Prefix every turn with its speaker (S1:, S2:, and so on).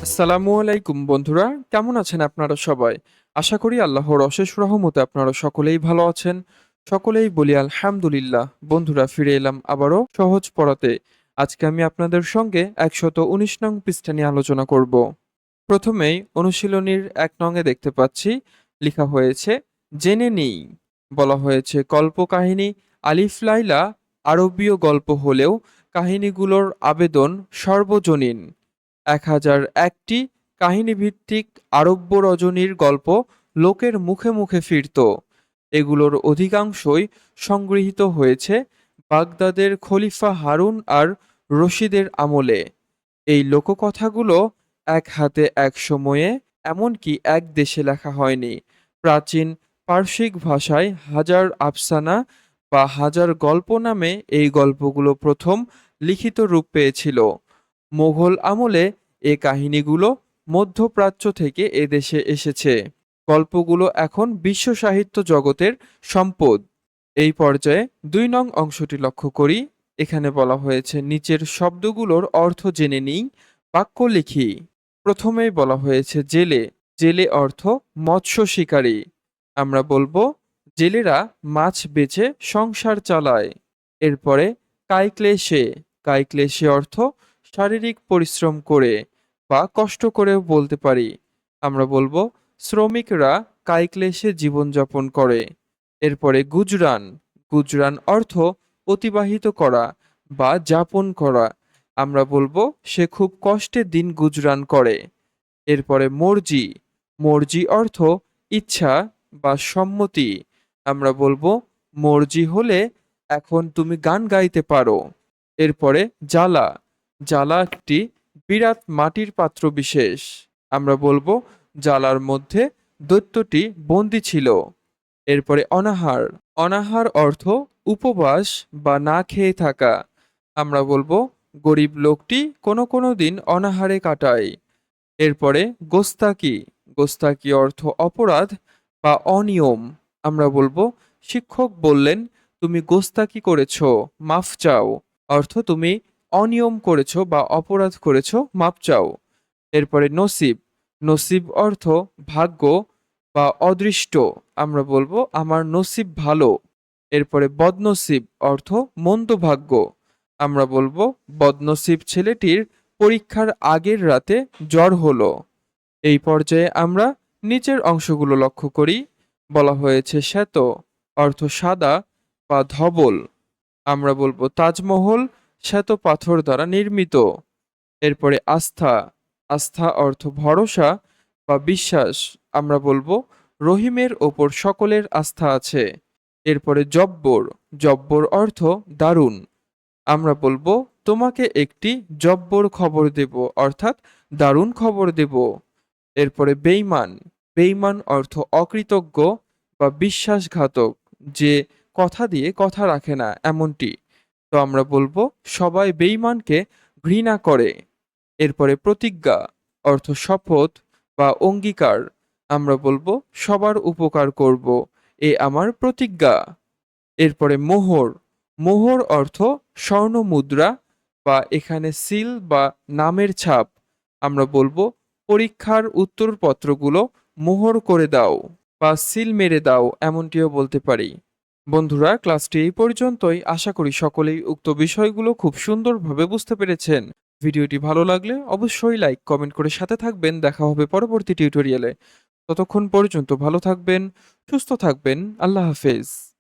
S1: আসসালামু আলাইকুম বন্ধুরা, কেমন আছেন আপনারা সবাই? আশা করি আল্লাহর অশেষ রহমতে আপনারা সকলেই ভালো আছেন। সকলেই বলি আলহামদুলিল্লাহ। বন্ধুরা, ফিরে এলাম আবারও সহজ পড়াতে। আজকে আমি আপনাদের সঙ্গে ১১৯ নং পৃষ্ঠা নিয়ে আলোচনা করব। প্রথমেই অনুশীলনীর ১ নং এ দেখতে পাচ্ছি লিখা হয়েছে জেনে নিই। বলা হয়েছে কল্পকাহিনী আলিফ লাইলা আরবীয় গল্প হলেও কাহিনীগুলোর আবেদন সর্বজনীন। ১০০১টি কাহিনীভিত্তিক আরব্য রজনীর গল্প লোকের মুখে মুখে ফিরত। এগুলোর অধিকাংশই সংগৃহীত হয়েছে বাগদাদের খলিফা হারুন আর রশিদের আমলে। এই লোককথাগুলো এক হাতে এক সময়ে এমনকি এক দেশে লেখা হয়নি। প্রাচীন পারসিক ভাষায় হাজার আফসানা বা হাজার গল্প নামে এই গল্পগুলো প্রথম লিখিত রূপ পেয়েছিল। মোঘল আমলে এ কাহিনীগুলো মধ্যপ্রাচ্য থেকে এদেশে এসেছে। গল্পগুলো এখন বিশ্ব সাহিত্য জগতের সম্পদ। এই পর্যায়ে ২ নং অংশটি লক্ষ্য করি। এখানে বলা হয়েছে নিচের শব্দগুলোর অর্থ জেনে নিই, বাক্য লিখি। প্রথমেই বলা হয়েছে জেলে। জেলে অর্থ মৎস্য শিকারী। আমরা বলবো জেলেরা মাছ বেচে সংসার চালায়। এরপরে কায়ক্লেশে। কায়ক্লেশে অর্থ শারীরিক পরিশ্রম করে বা কষ্ট করেও বলতে পারি। আমরা বলবো শ্রমিকরা কায়ক্লেশে জীবনযাপন করে। এরপরে গুজরান। গুজরান অর্থ অতিবাহিত করা বা যাপন করা। আমরা বলবো সে খুব কষ্টে দিন গুজরান করে। এরপরে মর্জি। মর্জি অর্থ ইচ্ছা বা সম্মতি। আমরা বলবো মর্জি হলে এখন তুমি গান গাইতে পারো। এরপরে জ্বালা। জ্বালা একটি বিরাট মাটির পাত্র বিশেষ। আমরা বলবো জ্বালার মধ্যে দৈত্যটি বন্দী ছিল। এরপরে অনাহার। অনাহার অর্থ উপবাস বা না খেয়ে থাকা। আমরা বলবো গরিব লোকটি কোনো কোনো দিন অনাহারে কাটায়। এরপরে গোস্তাকি। গোস্তাকি অর্থ অপরাধ বা অনিয়ম। আমরা বলবো শিক্ষক বললেন তুমি গোস্তাকি করেছো, মাফ চাও। অর্থ তুমি অনিয়ম করেছো বা অপরাধ করেছো, মাপ চাও। এরপরে নসিব। নসিব অর্থ ভাগ্য বা অদৃষ্ট। আমরা বলবো আমার নসিব ভালো। এরপরে বদনসিব অর্থ মন্দ ভাগ্য। আমরা বলবো বদনসিব ছেলেটির পরীক্ষার আগের রাতে জ্বর হলো। এই পর্যায়ে আমরা নিচের অংশগুলো লক্ষ্য করি। বলা হয়েছে শ্বেত অর্থ সাদা বা ধবল। আমরা বলবো তাজমহল শ্বেত পাথর দ্বারা নির্মিত। এরপরে আস্থা। আস্থা অর্থ ভরসা বা বিশ্বাস। আমরা বলবো রহিমের ওপর সকলের আস্থা আছে। এরপরে জব্বর। জব্বর অর্থ দারুণ। আমরা বলবো তোমাকে একটি জব্বর খবর দেব, অর্থাৎ দারুণ খবর দেব। এরপরে বেঈমান। বেঈমান অর্থ অকৃতজ্ঞ বা বিশ্বাসঘাতক, যে কথা দিয়ে কথা রাখে না এমনটি। তো আমরা বলবো সবাই বেঈমানকে ঘৃণা করে। এরপরে প্রতিজ্ঞা অর্থ শপথ বা অঙ্গীকার। আমরা বলবো সবার উপকার করব, এ আমার প্রতিজ্ঞা। এরপরে মোহর। মোহর অর্থ স্বর্ণ মুদ্রা বা এখানে সিল বা নামের ছাপ। আমরা বলবো পরীক্ষার উত্তরপত্রগুলো মোহর করে দাও বা সিল মেরে দাও, এমনটিও বলতে পারি। বন্ধুরা, ক্লাসটি এই পর্যন্তই। আশা করি সকলেই উক্ত বিষয়গুলো খুব সুন্দরভাবে বুঝতে পেরেছেন। ভিডিওটি ভালো লাগলে অবশ্যই লাইক কমেন্ট করে সাথে থাকবেন। দেখা হবে পরবর্তী টিউটোরিয়ালে। ততক্ষণ পর্যন্ত ভালো থাকবেন, সুস্থ থাকবেন। আল্লাহ হাফেজ।